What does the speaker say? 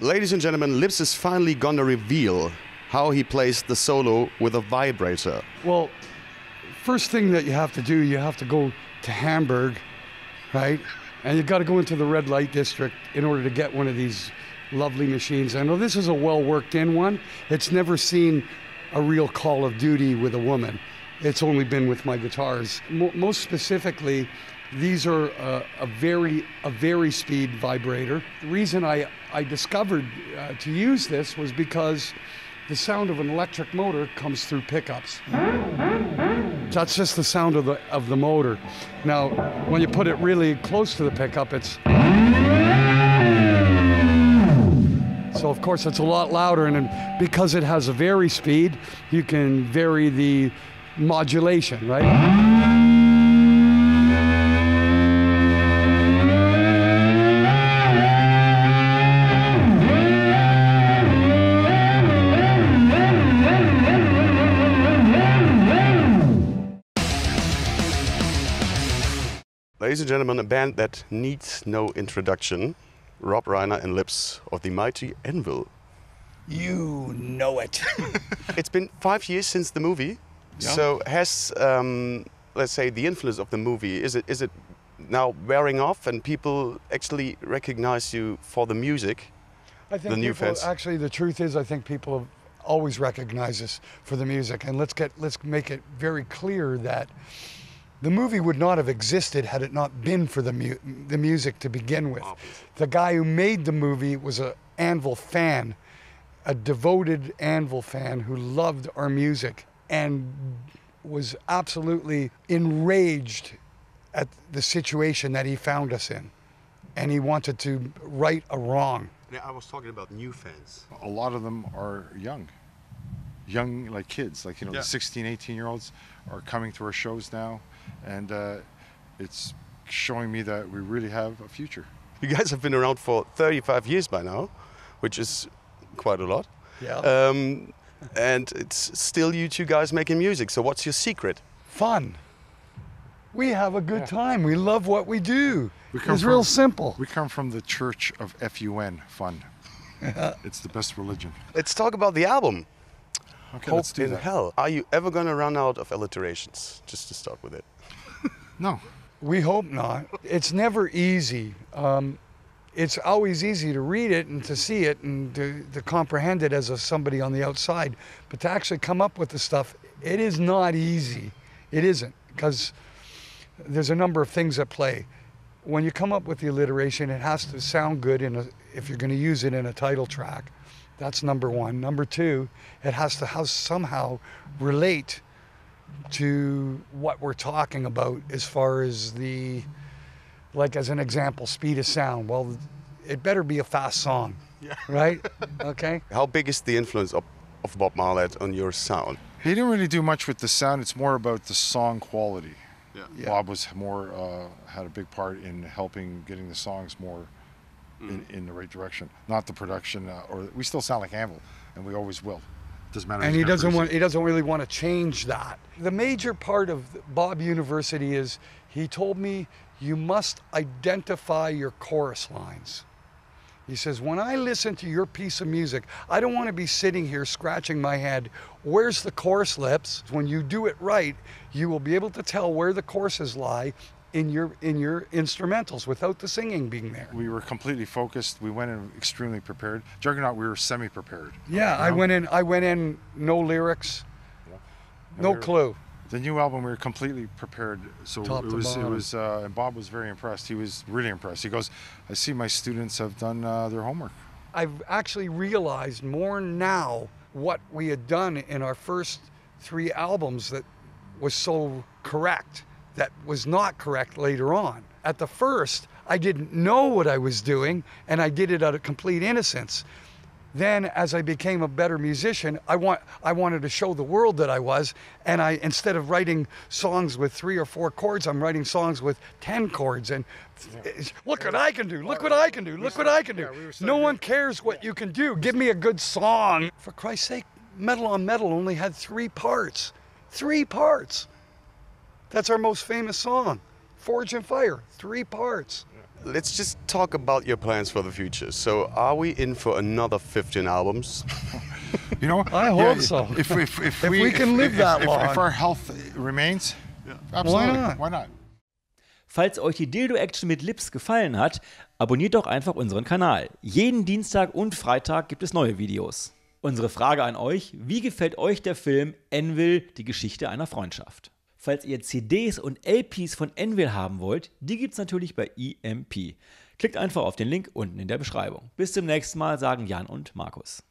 Ladies and gentlemen, Lips is finally gonna reveal how he plays the solo with a vibrator. Well, first thing that you have to do, you have to go to Hamburg, right? And you've got to go into the red light district in order to get one of these lovely machines. I know this is a well worked in one. It's never seen a real Call of Duty with a woman. It's only been with my guitars. Most specifically, these are a very speed vibrator. The reason I discovered to use this was because the sound of an electric motor comes through pickups. That's just the sound of the motor. Now, when you put it really close to the pickup, it's... So of course it's a lot louder, and because it has a vary speed, you can vary the modulation, right? Ladies and gentlemen, a band that needs no introduction, Rob Reiner and Lips of the mighty Anvil. You know it. It's been 5 years since the movie. Yeah. So has, let's say, the influence of the movie, is it now wearing off and people actually recognize you for the music? I think the new fans. Actually, the truth is, I think people have always recognized us for the music. And let's make it very clear that the movie would not have existed had it not been for the music to begin with. The guy who made the movie was an Anvil fan, a devoted Anvil fan who loved our music and was absolutely enraged at the situation that he found us in. And he wanted to right a wrong. I was talking about new fans. A lot of them are young like kids, like, you know, Yeah. the 16, 18-year-olds are coming to our shows now, and it's showing me that we really have a future. You guys have been around for 35 years by now, which is quite a lot. Yeah. And it's still you two guys making music. So what's your secret? Fun. We have a good time. We love what we do. It's from- real simple. We come from the church of FUN, fun. It's the best religion. Let's talk about the album. Okay, Hope let's do in that. Hell. Are you ever gonna run out of alliterations? Just to start with it. No. We hope not. It's never easy. It's always easy to read it and to see it and to comprehend it as somebody on the outside. But to actually come up with the stuff, it is not easy. It isn't, because there's a number of things at play. When you come up with the alliteration, it has to sound good if you're going to use it in a title track. That's number one. Number two, it has to somehow relate to what we're talking about as far as like as an example, speed of sound. Well, it better be a fast song, right? Okay. How big is the influence of Bob Marlett on your sound? He didn't really do much with the sound. It's more about the song quality. Yeah. Bob was more, had a big part in helping getting the songs more in the right direction. Not the production, or we still sound like Anvil, and we always will. Doesn't matter. And he doesn't really want to change that. The major part of Bob University is he told me you must identify your chorus lines. He says, when I listen to your piece of music, I don't want to be sitting here scratching my head. Where's the chorus, Lips? When you do it right, you will be able to tell where the choruses lie in your instrumentals without the singing being there. We were completely focused. We went in extremely prepared. Juggernaut, we were semi-prepared. Yeah, I went in no lyrics, no clue. The new album, we were completely prepared. So Top to bottom. and Bob was very impressed. He was really impressed. He goes, I see my students have done their homework. I've actually realized more now what we had done in our first 3 albums that was so correct, that was not correct later on. At the first, I didn't know what I was doing, and I did it out of complete innocence. Then, as I became a better musician, I wanted to show the world that I was, and instead of writing songs with 3 or 4 chords, I'm writing songs with 10 chords, and look what I can do, look what I can do, look what I can do. No one cares what you can do. Give me a good song. For Christ's sake, Metal on Metal only had 3 parts. 3 parts. That's our most famous song. Forge and Fire, 3 parts. let's just talk about your plans for the future. So, are we in for another 15 albums? You know, I hope so. If we can live that long. If our health remains, absolutely. Why not? Falls euch die Dildo-Action mit Lips gefallen hat, abonniert doch einfach unseren Kanal. Jeden Dienstag und Freitag gibt es neue Videos. Unsere Frage an euch: Wie gefällt euch der Film Anvil, die Geschichte einer Freundschaft? Falls ihr CDs und LPs von Anvil haben wollt, die gibt's natürlich bei EMP. Klickt einfach auf den Link unten in der Beschreibung. Bis zum nächsten Mal, sagen Jan und Markus.